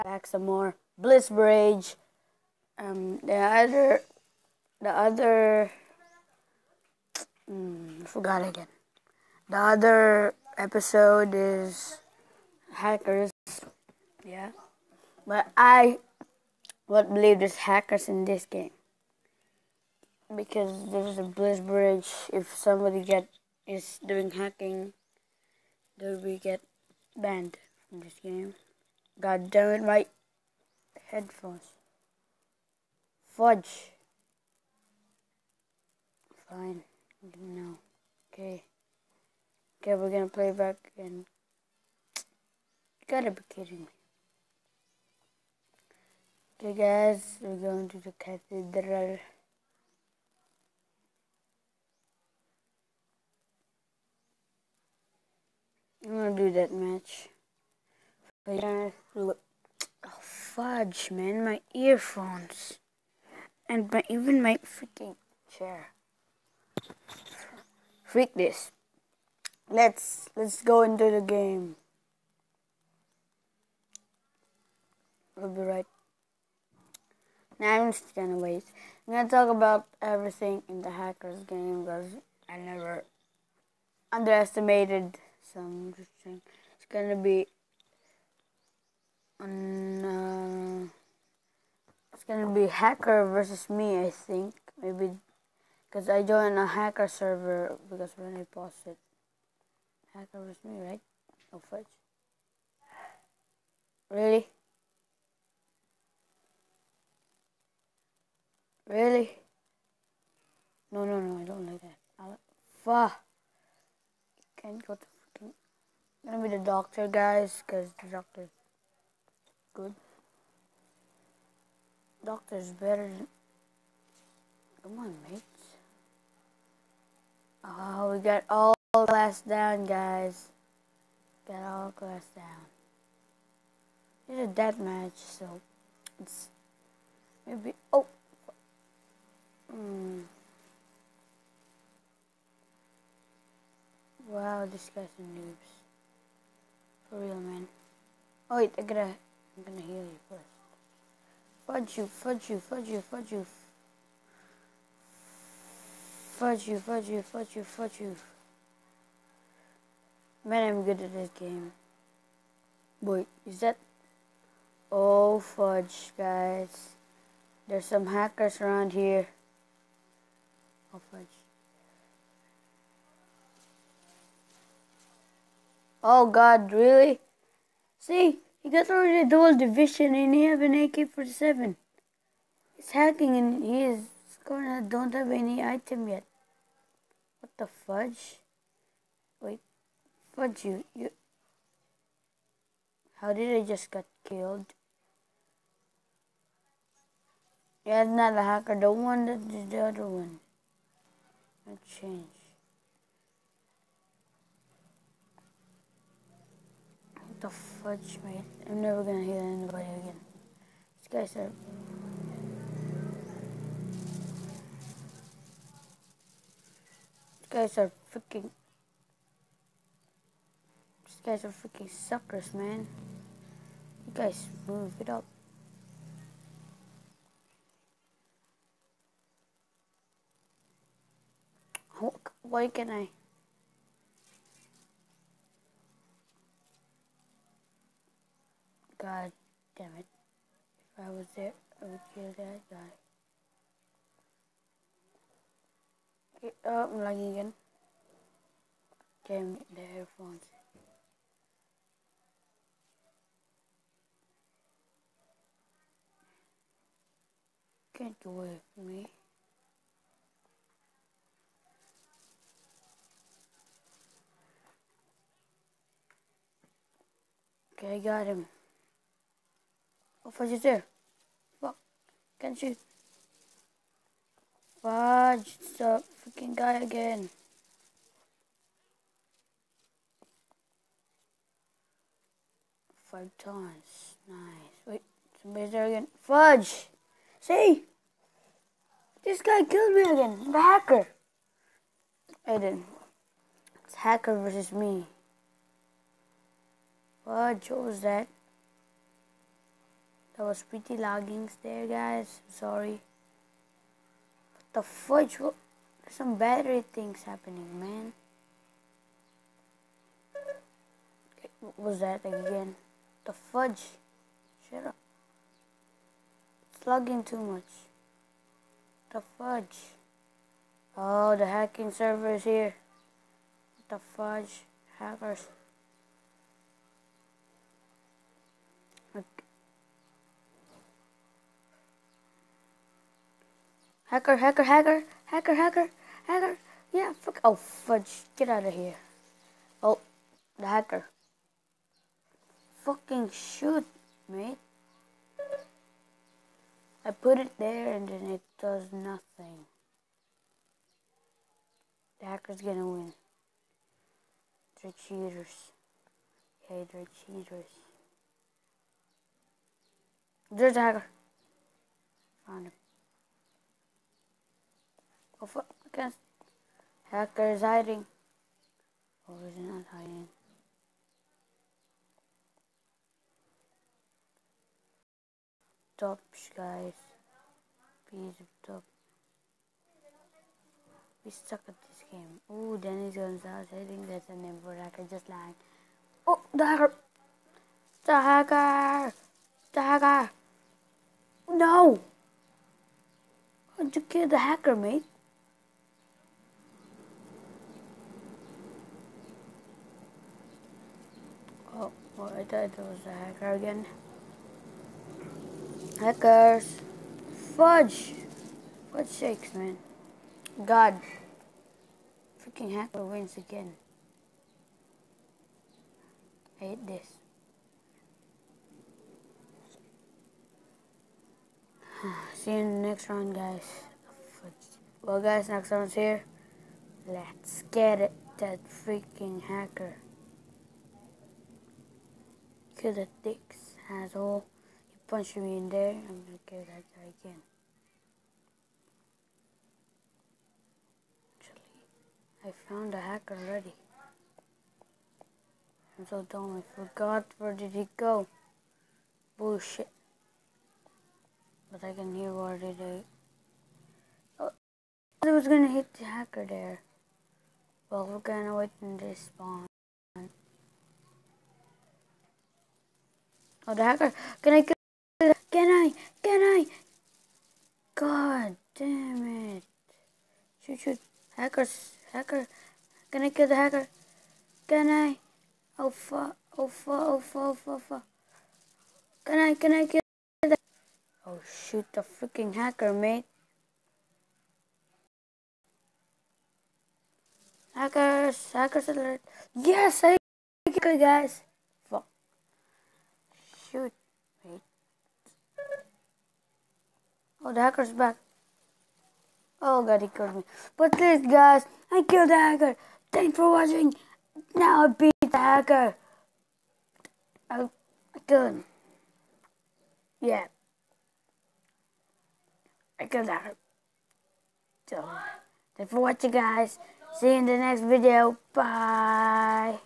back some more Bliss Bridge. The other, I forgot again. The other episode is hackers. Yeah, but I would believe there's hackers in this game because there's a Bliss Bridge. If somebody is doing hacking, they will get banned from this game. God damn it, my headphones. Fudge. Fine. No. Okay. Okay, we're gonna play back and you gotta be kidding me. Okay guys, we're going to the cathedral. I'm gonna do that match. Oh fudge, man, my earphones. And even my freaking chair. Freak this. Let's go into the game. We'll be right. Now I'm just gonna wait. I'm gonna talk about everything in the hackers game because I never underestimated some thing. It's gonna be on. It's gonna be hacker versus me. I think maybe because I joined a hacker server because when I posted hacker versus me, right? Oh fudge! Really? Really? No, I don't like that. Fuck. Can't go to freaking. Gonna be the doctor, guys, because the doctor's good. Doctor's better than. Come on, mates. Oh, we got all class down, guys. Got all class down. It's a death match, so it's maybe. Oh. Wow, this guy's some noobs. For real, man. Oh wait, I'm gonna heal you first. Fudge you, fudge you, fudge you, fudge you. Fudge you, fudge you, fudge you, fudge you. Man, I'm good at this game. Wait, is that? Oh, fudge, guys. There's some hackers around here. Oh, fudge. Oh, God, really? See, he got already dual division and he have an AK-47. He's hacking and he is gonna don't have any item yet. What the fudge? Wait, fudge you. How did I just got killed? Yeah, it's not a hacker. The one that is the other one. Let's change. What the fudge, mate? I'm never gonna heal anybody again. These guys are. These guys are freaking. These guys are freaking suckers, man. You guys move it up. Why can I? God damn it. If I was there, I would kill that guy. Okay, oh, I'm lagging again. Damn it, the earphones. Can't go away from me. Okay, I got him. Oh, Fudge is there. Fuck. Can't shoot. Fudge, it's the freaking guy again. Five times. Nice. Wait, somebody's there again. Fudge! See? This guy killed me again. The hacker. I didn't. It's hacker versus me. Fudge, what was that? That was pretty laggings there, guys. Sorry. What the fudge? There's some battery things happening, man. Okay, what was that again? The fudge. Shut up. It's lagging too much. The fudge. Oh, the hacking server is here. The fudge. Hackers. Okay. Hacker. Yeah, fuck. Oh, fudge. Get out of here. Oh, the hacker. Fucking shoot, mate. I put it there and then it does nothing. The hacker's gonna win. They're cheaters. Yeah, they're cheaters. There's a hacker. Found him. Oh fuck, I can't. Hacker is hiding. Oh, he's not hiding. Tops, guys. Piece of top. We suck at this game. Oh, Dennis Gonzalez. I think that's a name for hacker. Just lying. Oh, the hacker. The hacker. The hacker. No. How'd you kill the hacker, mate? Oh, I thought it was a hacker again. Hackers. Fudge. Fudge shakes, man. God. Freaking hacker wins again. I hate this. See you in the next round, guys. Well, guys, next round's here. Let's get it. That freaking hacker. Kill the dicks, asshole. You punched me in there. I'm gonna kill that guy again. Actually, I found the hacker already. I'm so dumb. I forgot. Where did he go? Bullshit. But I can hear where did I... Oh, I was gonna hit the hacker there. Well, we're gonna wait in this spawn. Oh, the hacker. Can I kill it? Can I? God damn it. Shoot. Hacker. Can I kill the hacker? Can I? Oh fuck. Can I kill the... Oh shoot, the freaking hacker, mate. Hackers alert. Yes, I kill, guys. Fuck. Shoot, mate. Oh, the hacker's back. Oh god, he killed me. But please, guys, I killed the hacker. Thanks for watching. Now I beat the hacker. I killed him. Yeah. I killed the hacker. So, thanks for watching, guys. See you in the next video. Bye.